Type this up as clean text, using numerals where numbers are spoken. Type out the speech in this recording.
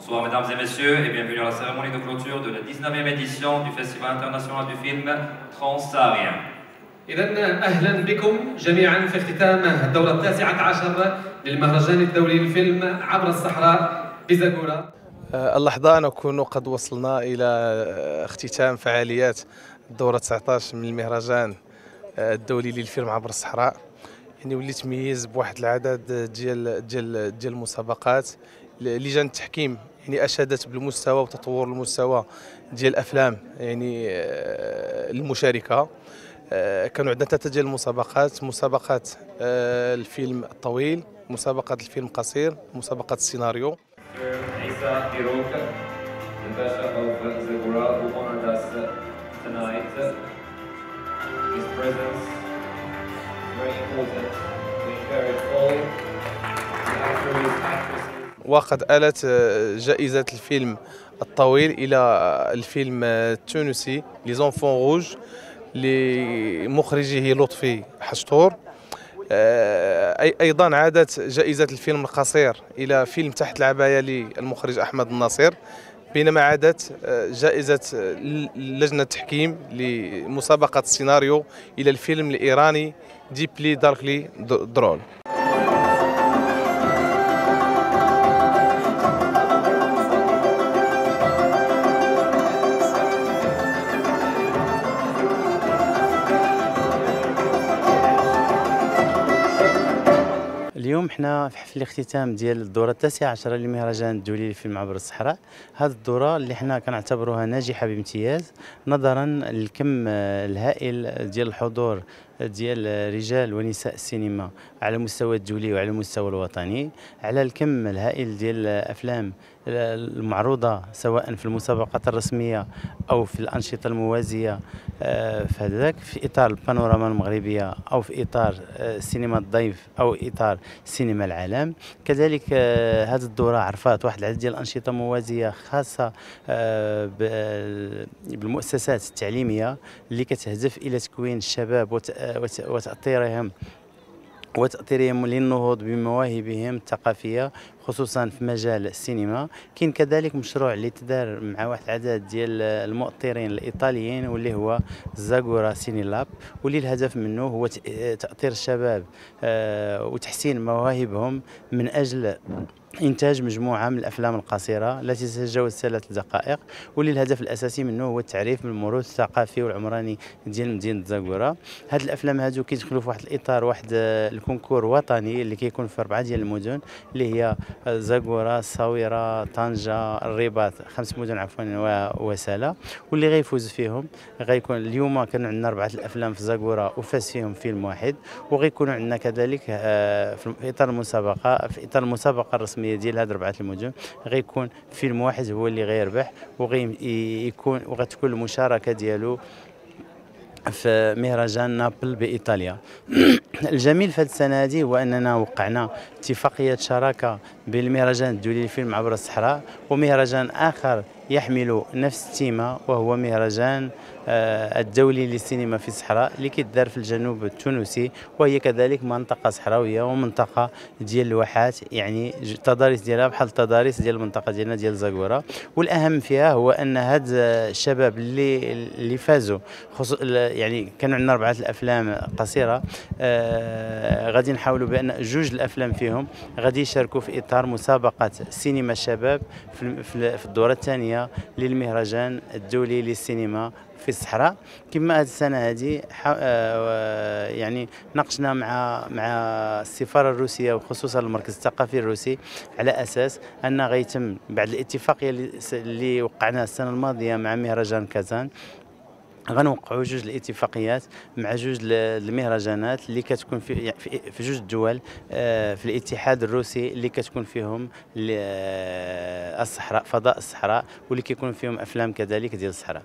Bonsoir mesdames et messieurs et bienvenue à la cérémonie de clôture de la 19e édition du Festival international du film Transsaharien. إذن أهلا بكم جميعا في اختتام الدورة التاسعة عشر للمهرجان الدولي للفيلم عبر الصحراء بزاكورا. اللحظة نكون قد وصلنا إلى اختتام فعاليات الدورة 19 من المهرجان الدولي للفيلم عبر الصحراء. يعني وليت تميز بواحد العدد ديال المسابقات. لجان التحكيم يعني اشادت بالمستوى وتطور المستوى ديال الافلام يعني المشاركه. كانوا عندنا 3 ديال المسابقات: مسابقات الفيلم الطويل، مسابقة الفيلم القصير، مسابقة السيناريو. وقد آلت جائزة الفيلم الطويل إلى الفيلم التونسي لي زونفون روج لمخرجه لطفي حشتور. أيضا عادت جائزة الفيلم القصير إلى فيلم تحت العباية للمخرج أحمد الناصر، بينما عادت جائزة لجنة التحكيم لمسابقة السيناريو إلى الفيلم الإيراني ديبلي داركلي درول. اليوم حنا في حفل الاختتام ديال الدورة التاسعة عشرة للمهرجان الدولي للفيلم عبر الصحراء. هذه الدورة اللي حنا كنعتبروها ناجحة بامتياز نظرا للكم الهائل ديال الحضور ديال رجال ونساء السينما على المستوى الدولي وعلى المستوى الوطني، على الكم الهائل ديال الافلام المعروضة سواء في المسابقات الرسمية أو في الأنشطة الموازية في هذاك في إطار البانوراما المغربية أو في إطار سينما الضيف أو إطار سينما العالم. كذلك هذه الدورة عرفات واحد العدد ديال الأنشطة موازية خاصة بالمؤسسات التعليمية اللي كتهدف إلى تكوين الشباب وتأطيرهم للنهوض بمواهبهم الثقافية خصوصا في مجال السينما. كاين كذلك مشروع اللي تدار مع واحد العدد ديال المؤطرين الايطاليين واللي هو زاغورا سيني لاب، واللي الهدف منه هو تأطير الشباب وتحسين مواهبهم من اجل إنتاج مجموعة من الأفلام القصيرة التي تتجاوز 3 دقائق، واللي الهدف الأساسي منه هو التعريف بالموروث الثقافي والعمراني ديال مدينة زاغورا. هاد الأفلام هادو كيدخلوا في واحد الإطار واحد الكونكور وطني اللي كيكون في 4 ديال المدن اللي هي زاغورا، الصاويرة، طنجة، الرباط، 5 مدن عفوا وسالة، واللي غيفوز فيهم غيكون اليوم كانوا عندنا 4 الأفلام في زاغورا وفاز فيهم فيلم واحد، وغيكونوا عندنا كذلك في إطار المسابقة الرسمية ديال هاد 4 المدن غيكون فيلم واحد هو اللي غيربح وغتكون المشاركة ديالو في مهرجان نابل بإيطاليا. الجميل في هذه السنة هذه هو أننا وقعنا اتفاقية شراكة بين المهرجان الدولي للفيلم عبر الصحراء ومهرجان آخر يحمل نفس التيمة وهو مهرجان الدولي للسينما في الصحراء اللي كيدار في الجنوب التونسي، وهي كذلك منطقة صحراوية ومنطقة ديال الواحات، يعني التضاريس ديالها بحال التضاريس ديال المنطقة ديالنا ديال زاغورا. والأهم فيها هو أن هاد الشباب اللي فازوا يعني كانوا عندنا 4 الأفلام قصيرة، غادي نحاولوا بأن 2 الأفلام فيهم غادي يشاركوا في إطار مسابقة سينما الشباب في الدورة الثانية للمهرجان الدولي للسينما في الصحراء. كما هذه السنة هذه يعني ناقشنا مع السفارة الروسية وخصوصا المركز الثقافي الروسي على أساس أن غيتم بعد الاتفاقية اللي وقعناها السنة الماضية مع مهرجان كازان غنوقعوا 2 الاتفاقيات مع 2 المهرجانات اللي كتكون في 2 الدول في الاتحاد الروسي اللي كتكون فيهم الصحراء، فضاء الصحراء، واللي كيكون فيهم افلام كذلك ديال الصحراء.